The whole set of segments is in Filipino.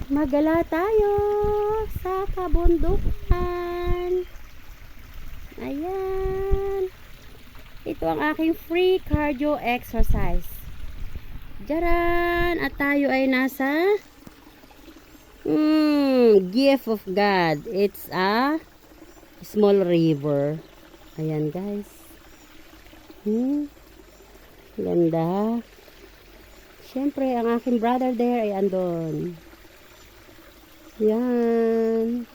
Magala tayo sa kabundukan. Ayan. Ito ang aking free cardio exercise. Jaran! At tayo ay nasa gift of God. It's a small river. Ayan guys. Ganda. Siyempre, ang aking brother there ay andon. Yan.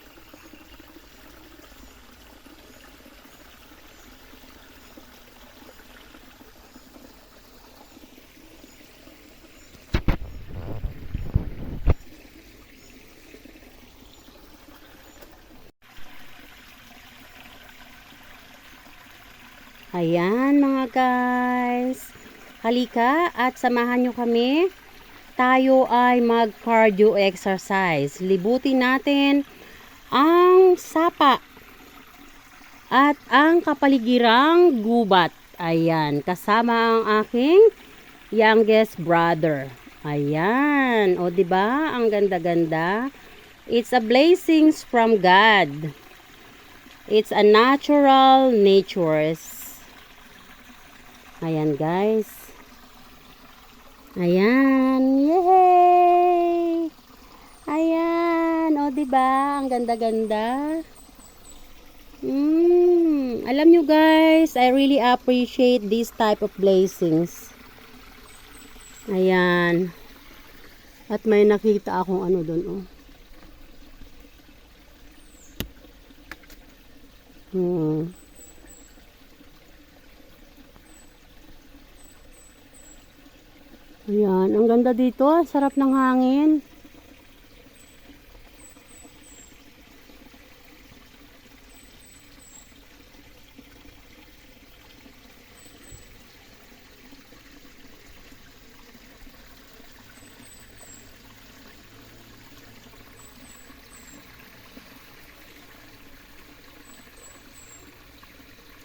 Ayan mga guys. Halika at samahan nyo kami. Tayo ay mag-cardio exercise. Libutin natin ang sapa at ang kapaligirang gubat. Ayan, kasama ang aking youngest brother. Ayan, o diba? Ang ganda-ganda. It's a blessings from God. It's a natural natures. Ayan guys. Ayan, yay! Ayan, o diba? Ang ganda-ganda. Alam nyo guys, I really appreciate this type of blessings. Ayan. At may nakita akong ano doon, oh. Ayan, ang ganda dito, sarap ng hangin.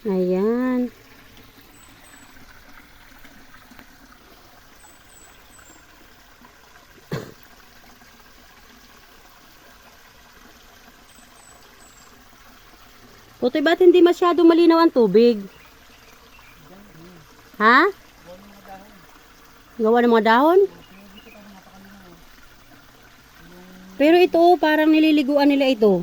Ayan. Putoy, ba't hindi masyado malinaw ang tubig? Ha? Gawa ng mga dahon? Pero ito, parang nililiguan nila ito.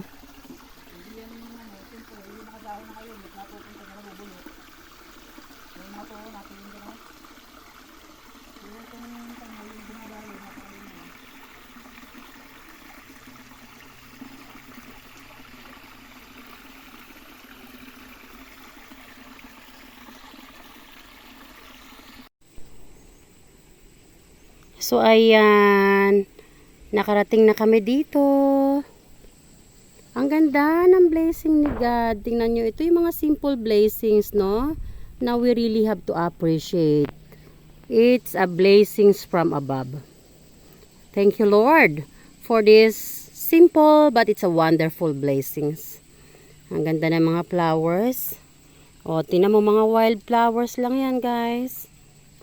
So, ayan. Nakarating na kami dito. Ang ganda ng blessing ni God. Tingnan nyo, ito yung mga simple blessings, no? Now, we really have to appreciate. It's a blessings from above. Thank you, Lord, for this simple but it's a wonderful blessings. Ang ganda ng mga flowers. O, tingnan mo, mga wild flowers lang yan, guys.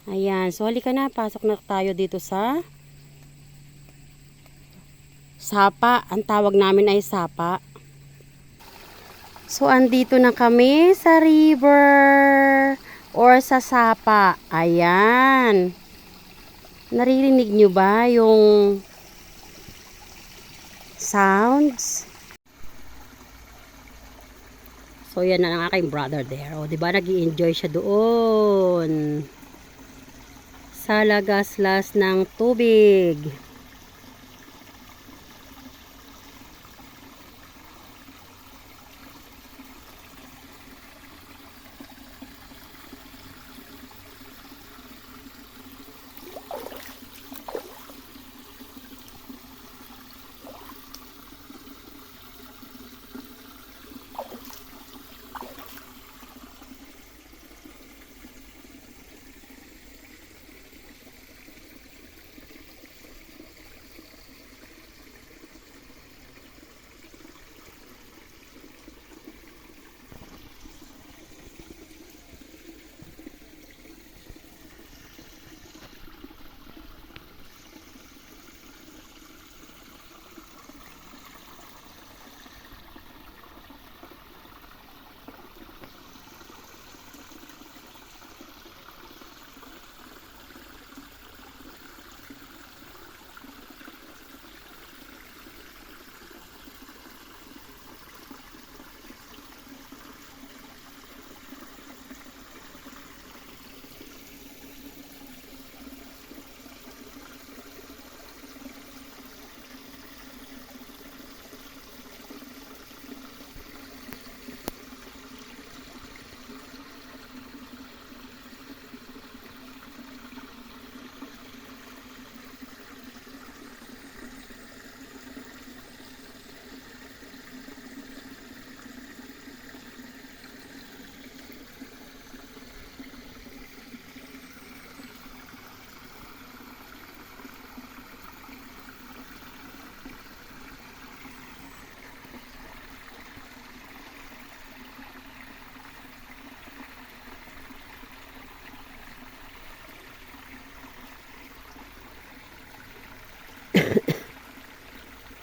Ayan, so halika na, pasok na tayo dito sa sapa. Ang tawag namin ay sapa. So andito na kami sa river or sa sapa. Ayan. Naririnig nyo ba yung sounds? So yan na ang aking brother there. O diba nag-i-enjoy siya doon sa lagaslas ng tubig.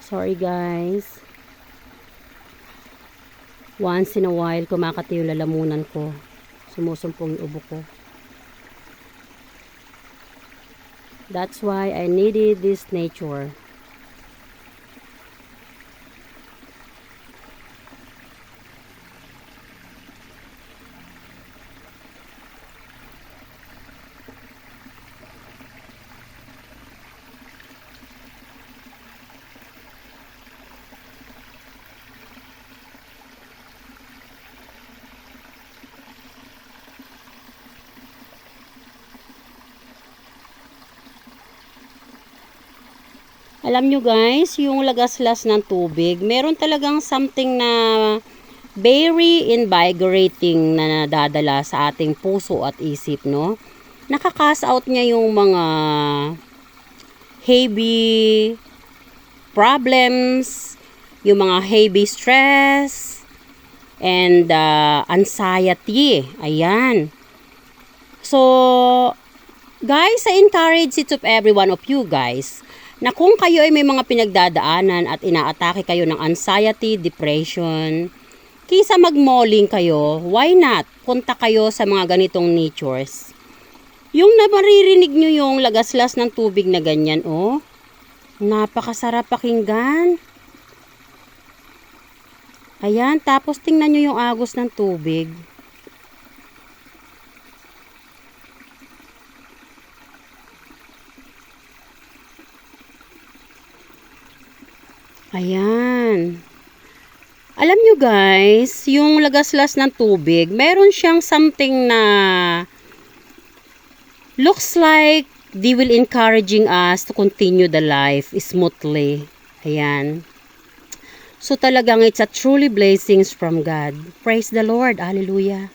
Sorry guys. Once in a while, kumakati yung lalamunan ko. Sumusumpong yung ubo ko. That's why I needed this nature. Alam nyo guys, yung lagaslas ng tubig, meron talagang something na very invigorating na nadadala sa ating puso at isip, no? Nakaka-cast out niya yung mga heavy problems, yung mga heavy stress, and anxiety. Ayan. So, guys, I encourage it of every one of you guys na kung kayo ay may mga pinagdadaanan at inaatake kayo ng anxiety, depression, kaysa mag-malling kayo, why not? Punta kayo sa mga ganitong natures. Yung maririnig nyo yung lagaslas ng tubig na ganyan, oh. Napakasarap pakinggan. Ayan, tapos tingnan nyo yung agos ng tubig. Ayan. Alam nyo guys, yung lagaslas ng tubig, meron siyang something na looks like they will encouraging us to continue the life smoothly. Ayan. So talagang it's a truly blessings from God. Praise the Lord. Hallelujah.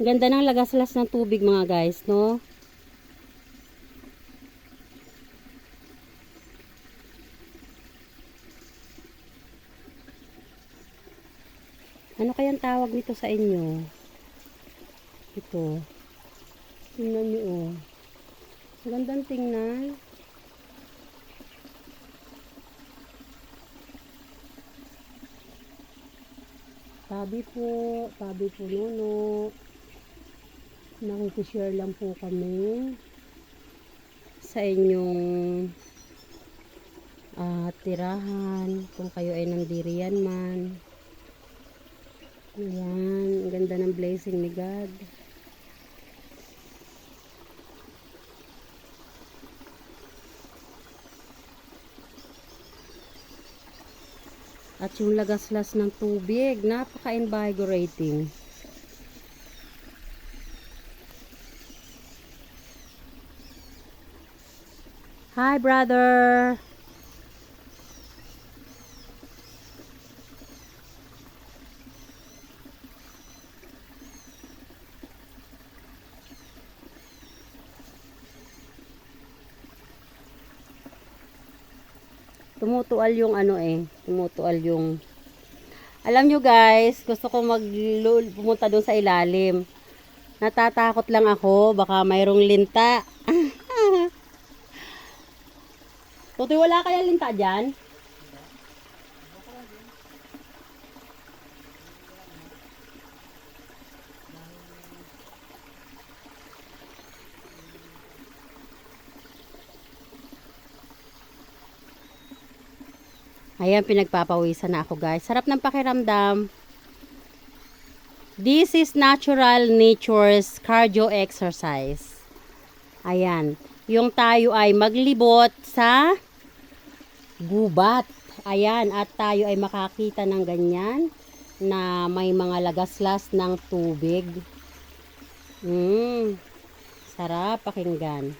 Ganda ng lagaslas ng tubig mga guys, no? Ano kayang tawag nito sa inyo? Ito. Tingnan nyo, oh. Gandang tingnan. Tabi po Nuno. Nakikishare lang po kami sa inyong tirahan kung kayo ay nandiriyan man. Ayan, ganda ng blessing ni God. At yung lagaslas ng tubig, napaka-invigorating. Hi, brother. Tumutual yung tumutual yung, alam nyo guys, gusto ko pumunta doon sa ilalim. Natatakot lang ako, baka mayroong linta. Tutoy, wala kaya linta dyan? Ayan, pinagpapawisan na ako guys. Sarap ng pakiramdam. This is nature's cardio exercise. Ayan. Yung tayo ay maglibot sa gubat. Ayan. At tayo ay makakita ng ganyan na may mga lagaslas ng tubig. Sarap pakinggan.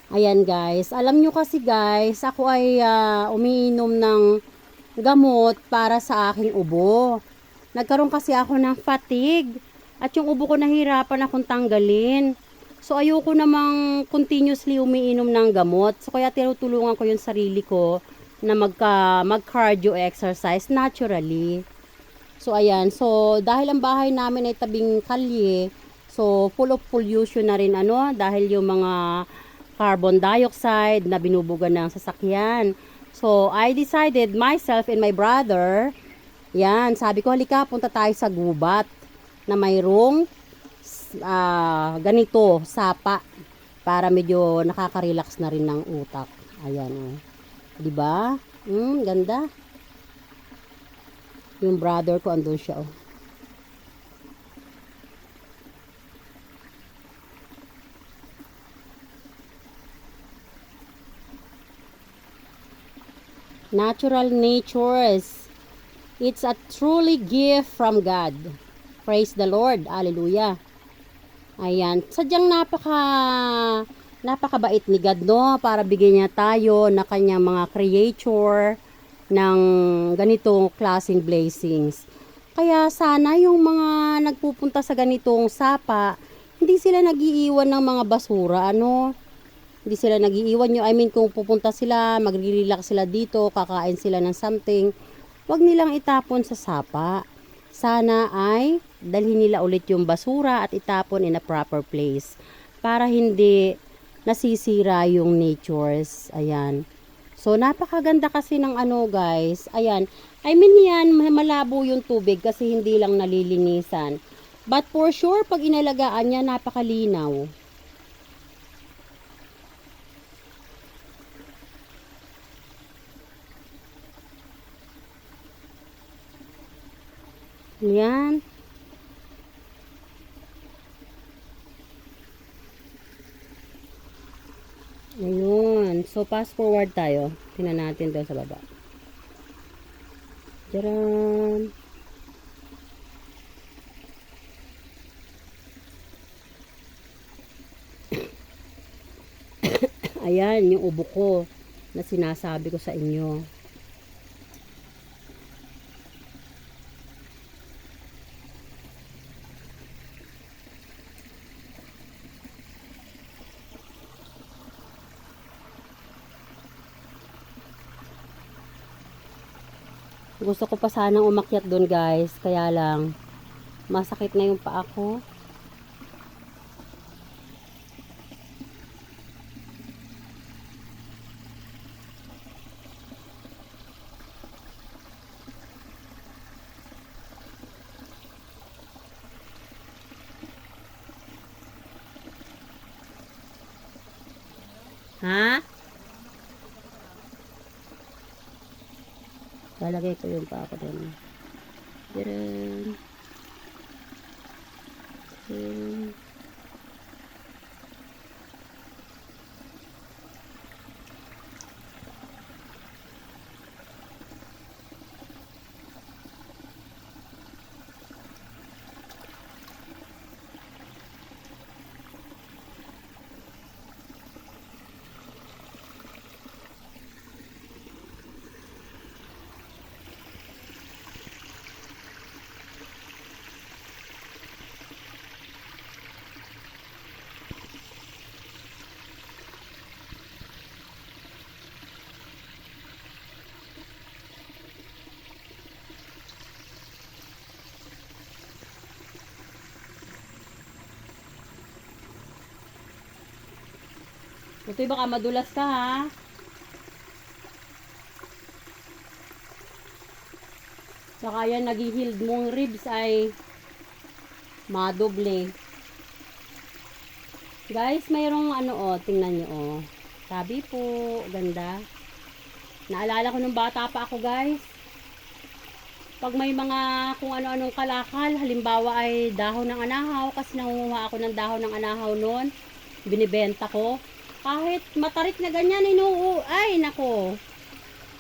Ayan guys, alam nyo kasi guys, ako ay umiinom ng gamot para sa aking ubo. Nagkaroon kasi ako ng fatigue at yung ubo ko nahirapan akong tanggalin. So ayoko namang continuously umiinom ng gamot. So kaya tinutulungan ko yung sarili ko na mag-cardio exercise naturally. So ayan, so dahil ang bahay namin ay tabing kalye, so full of pollution na rin dahil yung mga carbon dioxide na binubuga ng sasakyan. So, I decided myself and my brother, yan, sabi ko, halika, punta tayo sa gubat na mayroong ganito, sapa, para medyo nakaka-relax na rin ng utak. Ayan, oh. Diba? Ganda. Yung brother ko, andun siya, oh. Natural natures. It's a truly gift from God. Praise the Lord. Hallelujah. Ayan. Sadyang napakabait ni God, no? Para bigyan niya tayo na kanyang mga creature ng ganitong klaseng blessings. Kaya sana yung mga nagpupunta sa ganitong sapa, hindi sila nag-iiwan ng mga basura, Hindi sila nag-iiwan nyo. I mean, kung pupunta sila, magre-relax sila dito, kakain sila ng something, wag nilang itapon sa sapa. Sana ay dalhin nila ulit yung basura at itapon in a proper place para hindi nasisira yung natures. Ayan. So, napakaganda kasi ng guys. Ayan. I mean yan, malabo yung tubig kasi hindi lang nalilinisan. But for sure, pag inalagaan niya, napakalinaw. Yan. Ayun. So, fast forward tayo. Tingnan natin doon sa baba. Tcharam! Ayan, yung ubo ko na sinasabi ko sa inyo. Gusto ko pa sanang umakyat doon guys, kaya lang masakit na yung paa ko. Ha? Lalagay ko yung paa ko doon. Diyan. Diyan. Ito baka madulas ka ha. Saka yan, nag-healed mong ribs ay madoble. Guys, mayroong ano tingnan nyo Sabi po, ganda. Naalala ko nung bata pa ako guys. Pag may mga kung ano-anong kalakal, halimbawa ay dahon ng anahaw, kasi nangunguha ako ng dahon ng anahaw noon, binibenta ko. Kahit matarik na ganyan, ay nako,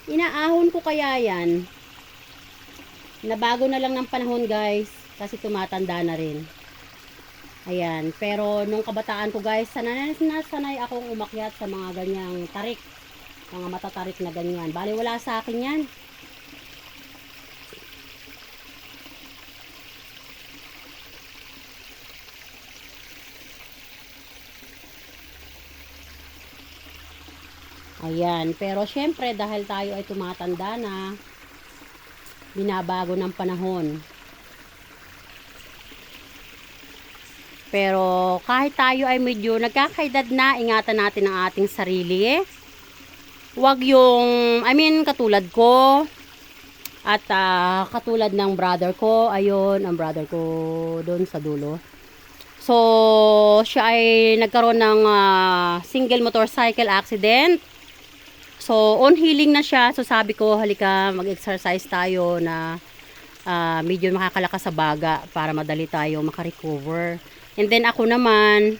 inaahon ko kaya yan. Nabago na lang ng panahon guys, kasi tumatanda na rin. Ayan, pero nung kabataan ko guys, sanay akong umakyat sa mga ganyang tarik. Mga matatarik na ganyan. Bali wala sa akin yan. Ayan, pero syempre dahil tayo ay tumatanda na, binabago ng panahon. Pero kahit tayo ay medyo nagkakaedad na, ingatan natin ang ating sarili. Huwag yung, katulad ko at katulad ng brother ko. Ayun, ang brother ko doon sa dulo. So, siya ay nagkaroon ng single motorcycle accident. So, on healing na siya. So, sabi ko, halika, mag-exercise tayo na medyo makakalakas sa baga para madali tayo makarecover. And then ako naman,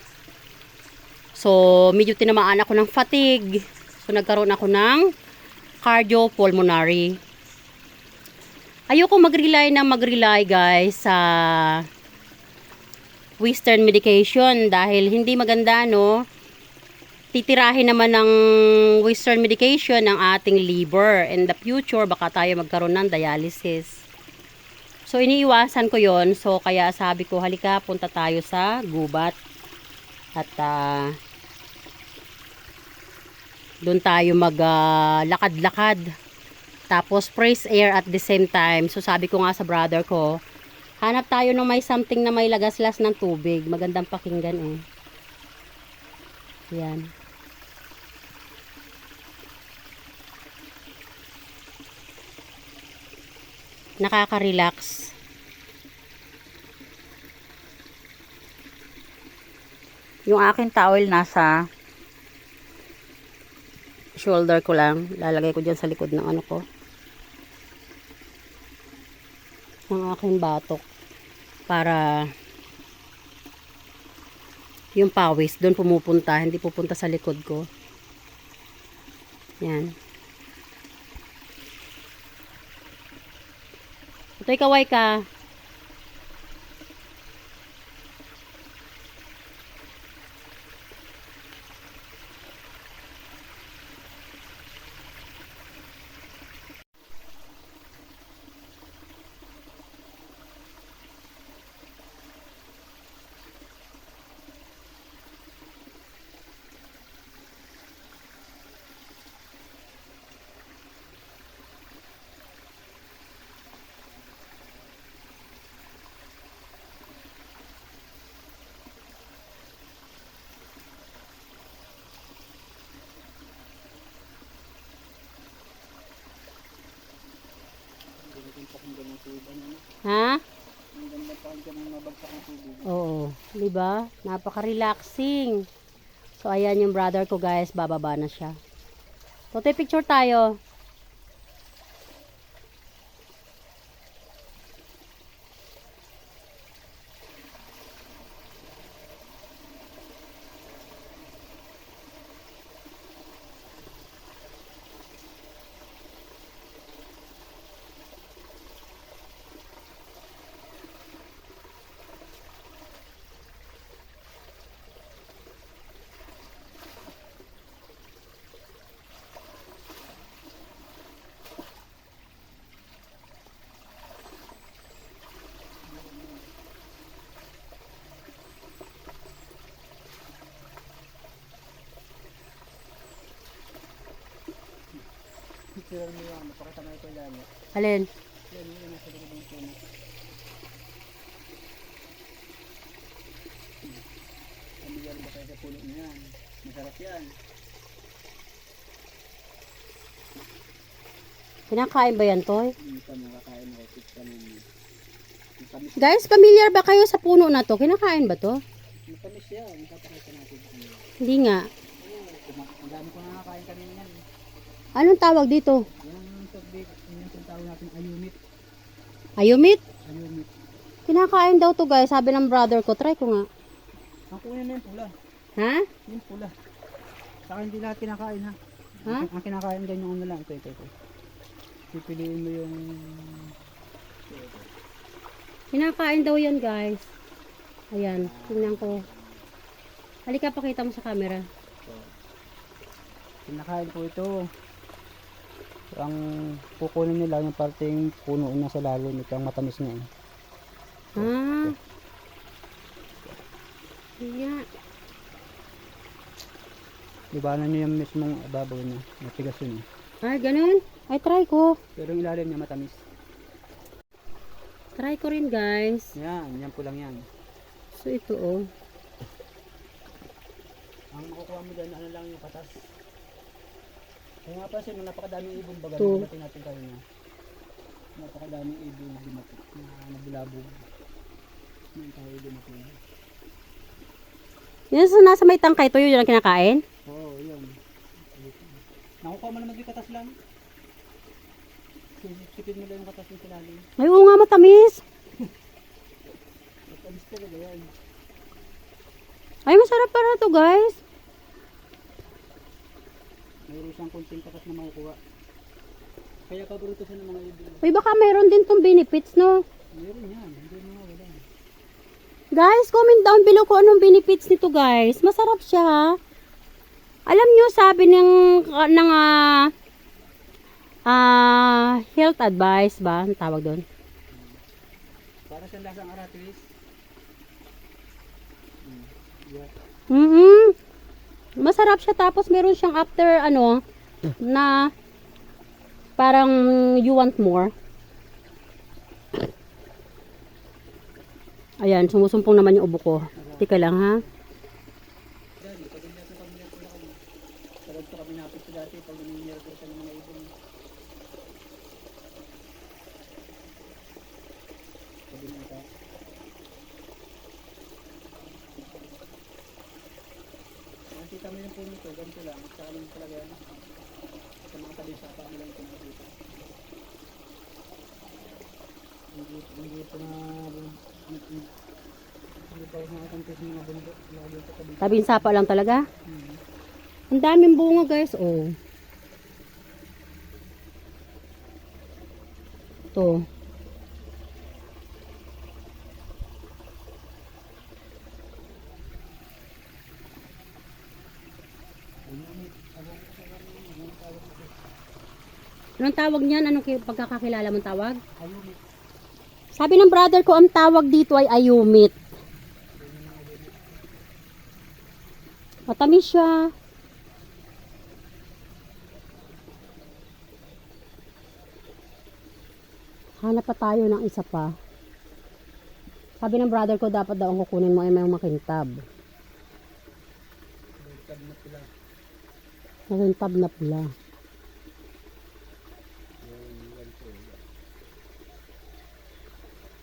so medyo tinamaan ako ng fatigue. So nagkaroon ako ng cardiopulmonary. Ayoko mag-rely guys sa Western medication dahil hindi maganda, no? Titirahin naman ng Western medication ng ating liver. In the future, baka tayo magkaroon ng dialysis. So, iniiwasan ko yon. So, kaya sabi ko, halika, punta tayo sa gubat. At, doon tayo maglakad-lakad. Tapos, fresh air at the same time. So, sabi ko nga sa brother ko, hanap tayo ng may something na may lagaslas ng tubig. Magandang pakinggan eh. Yan. Nakaka-relax. Yung aking towel nasa shoulder ko lang. Lalagay ko dyan sa likod ng ano ko. Ng aking batok. Para yung pawis doon pumupunta. Hindi pupunta sa likod ko. Yan. Ito'y kaway ka. Ha? Oo, 'di ba? Napaka-relaxing. So ayan yung brother ko guys, bababa na siya. Totoy picture tayo. Alin? Masarap yan. Kinakain ba yan, Toy? Hindi ka makakain ako. Kita mo. Matamis. Guys, familiar ba kayo sa puno na to? Kinakain ba to? Matamis yan. Ipapakita natin. Hindi nga. Ang dami ko nakakain kanina yan. Anong tawag dito? Yung tawag natin ayumit. Ayumit? Ayumit. Kinakain daw to guys. Sabi ng brother ko. Try ko nga. Ang kunin na yung pula. Ha? Yung pula. Saka hindi lahat kinakain ha. Ha? Ang kinakain dyan yung ano lang. Ito. Pipiliin mo yung... Kinakain daw yan guys. Ayan. Tingnan ko. Halika, pakita mo sa camera. Kinakain po ito. Ang kukunin nila yung parteng puno na sa lalo. Ito ang matamis niya. Ah. Yeah. Libanan nyo yung mismong babaw niya. Matigas yun. Ay, ganun. Ay, try ko. Pero yung ilalim niya matamis. Try ko rin guys. Yan po lang yan. So, ito oh. Ang makukuha mo dyan, ano lang yung katas. Kung nga pa siya, napakadaming ibon baga. Ito. Dumating natin kayo na. Napakadaming ibon na dumating. Na nabulabog. Yung tayo dumating. Yan sa nasa may tangkay to, yun ang kinakain? Oo, yun. Nakukuha mo naman yung katas lang. Sipid mo lang yung katas yung silalim. Ay, oo nga, matamis. Matamis talaga yan. Ay, masarap para to guys. Mayroon siyang konting katas na makukuha. Kaya paborito siya ng mga ibon. Uy, baka mayroon din tong benefits, no? Mayroon yan. Hindi mo wala. Guys, comment down below kung anong benefits nito guys. Masarap siya ha. Alam nyo, sabi ng health advice ba? Ang tawag doon? Para siyang lasang aratilis. Yeah. Masarap siya tapos meron siyang after na parang you want more. Ayan, sumusumpong naman yung ubo ko. Tika lang ha. Dali, pag hindi natin pamilya ko na kami. Sarap ko kami napit ko dati pag nangyayari ko sa mga ibon. Sabi mo ito. Nakita mo yung puno ito, ganito lang. Saka lang talaga yan. Sa mga talisapa mo lang ito nakita. Hindi ito na... Hindi pa ako nakakantis ng mga bundok. Tabing sapa lang talaga. Ang daming bunga guys. Oh. Ito. Anong tawag niyan? Anong pagkakakilala mong tawag? Ayumit. Sabi ng brother ko, ang tawag dito ay ayumit. Matamis siya. Hanap pa tayo ng isa pa. Sabi ng brother ko, dapat daw ang kukunin mo ay may makintab. Makintab na pula.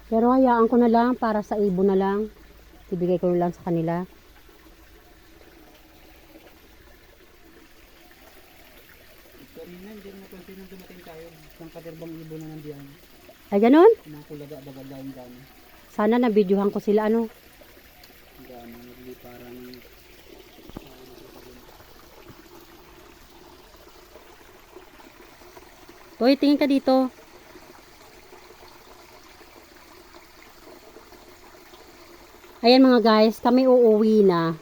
Pero hayaan ko na lang para sa ibon na lang. Ibigay ko lang sa kanila. Ito rin na, hindi mo kung sino dumating tayo. Isang kaderbang ibon na nandiyan. Ay, ganun? Nakulaga, bagal daw yung gano'n. Sana nabidyohan ko sila, ano? Gano'n, hindi parang... Hoy, tingin ka dito. Ayan mga guys, kami uuwi na.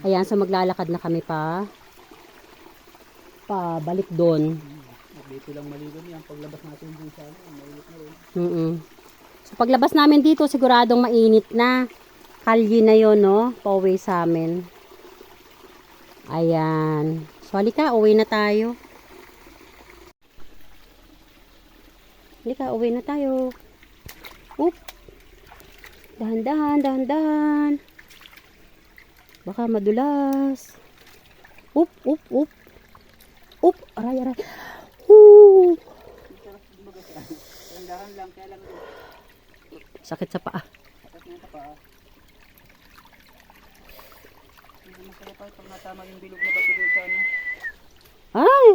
Ayan, so maglalakad na kami pabalik doon. Dito lang maligo niya. Paglabas natin dun sa mainit na rin. So paglabas namin dito, siguradong mainit na. Kalye na yon, no? Pauwi sa amin. Ayan. So halika, uwi na tayo. Halika, uwi na tayo. Oop. Dahan-dahan, dahan-dahan. Baka madulas. Oop, oop, oop. Oop, aray, aray. Oop. Dahan lang, kaya lang ito. Sakit sa paa. Tapos na ito pa. Hindi masarap pa pag natama yung bilog na patuloy sa ano. Ay!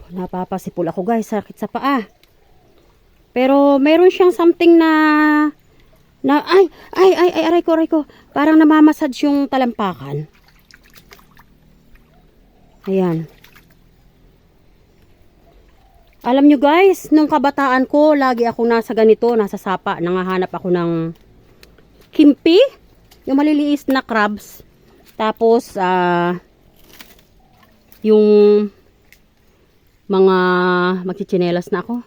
Napapasipol ako guys, sakit sa paa. Pero meron siyang something aray ko. Parang namamassage yung talampakan. Ayan. Alam nyo guys, nung kabataan ko, lagi ako nasa ganito, nasa sapa. Nangahanap ako ng kimpi, yung maliliis na crabs. Tapos, yung mga magchichinelas na ako.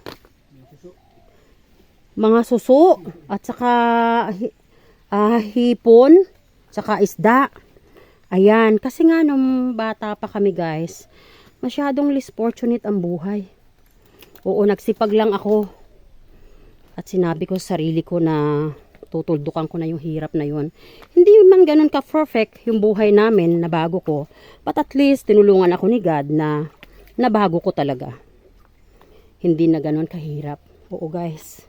Mga suso at saka hipon, saka isda. Ayan, kasi nga nung bata pa kami guys, masyadong less fortunate ang buhay. Oo, nagsipag lang ako. At sinabi ko sa sarili ko na tutuldukan ko na yung hirap na yun. Hindi man ganun ka-perfect yung buhay namin na bago ko. But at least tinulungan ako ni God na nabago ko talaga. Hindi na ganun kahirap. Oo guys.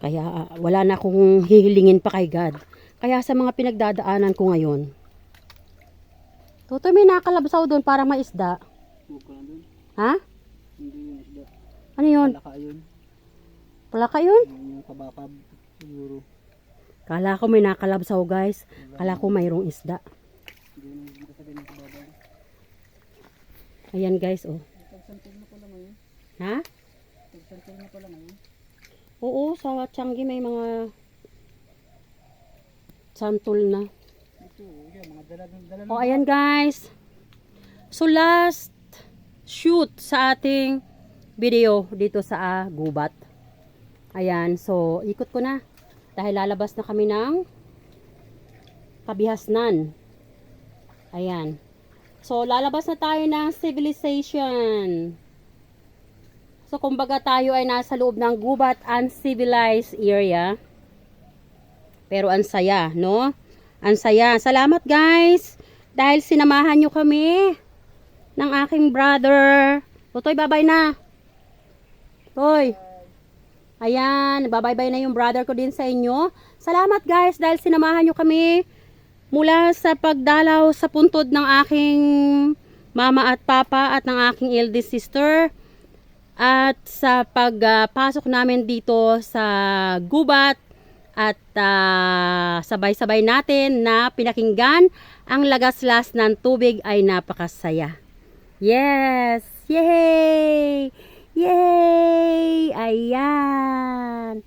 Kaya wala na akong hihilingin pa kay God. Kaya sa mga pinagdadaanan ko ngayon. Tutoy, may nakalabsaw doon para may isda. Huwag ka na dun. Ha? Hindi yung isda. Ano yun? Palaka yun. Palaka yun? Yung kabakab. Siguro. Kala ko may nakalabsaw guys. Kala ko mayroong isda. Hindi na sa ganyan kababaw. Ayan guys, oh. Tagsantig na pala ngayon. Ha? Tagsantig na pala ngayon. Oo, sa Tianggi may mga santol na. Ito, yan, mga dala. Oh, ayan guys. So last shoot sa ating video dito sa gubat. Ayan, so ikot ko na. Dahil lalabas na kami ng Kabihasnan. Ayan. So lalabas na tayo ng civilization. So kumbaga tayo ay nasa loob ng gubat, uncivilized area. Pero ang saya, no? Ang saya. Salamat guys. Dahil sinamahan nyo kami ng aking brother. Toy, bye-bye na. Toy. Ayan, bye-bye na yung brother ko din sa inyo. Salamat guys dahil sinamahan nyo kami mula sa pagdalaw sa puntod ng aking mama at papa at ng aking eldest sister. At sa pagpasok namin dito sa gubat at sabay-sabay natin na pinakinggan ang lagaslas ng tubig ay napakasaya. Yes! Yay! Yay! Ayan!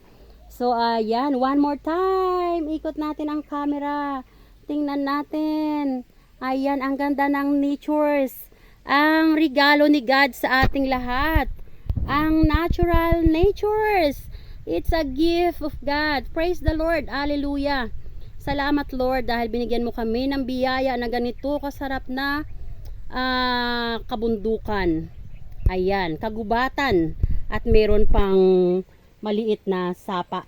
So ayan, one more time. Ikot natin ang camera. Tingnan natin. Ayan, ang ganda ng natures. Ang regalo ni God sa ating lahat. Ang natural natures. It's a gift of God. Praise the Lord. Hallelujah. Salamat Lord dahil binigyan mo kami ng biyaya na ganito kasarap na kabundukan. Ayan, kagubatan. At meron pang maliit na sapa.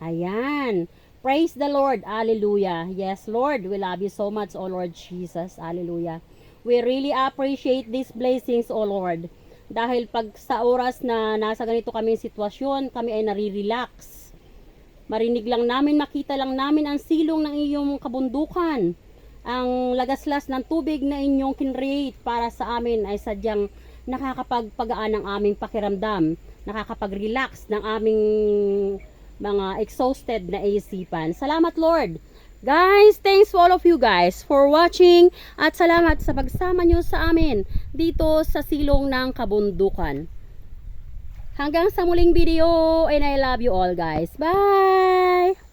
Ayan. Praise the Lord. Hallelujah. Yes Lord, we love you so much, O Lord Jesus. Hallelujah. We really appreciate these blessings, O Lord. Dahil pag sa oras na nasa ganito kaming sitwasyon, kami ay nare-relax. Marinig lang namin, makita lang namin ang silong ng iyong kabundukan. Ang lagaslas ng tubig na inyong kinreate para sa amin ay sadyang nakakapagpagaan ng aming pakiramdam. Nakakapag-relax ng aming mga exhausted na isipan. Salamat Lord! Guys, thanks to all of you guys for watching at salamat sa pagsama nyo sa amin dito sa silong ng kabundukan. Hanggang sa muling video and I love you all guys. Bye!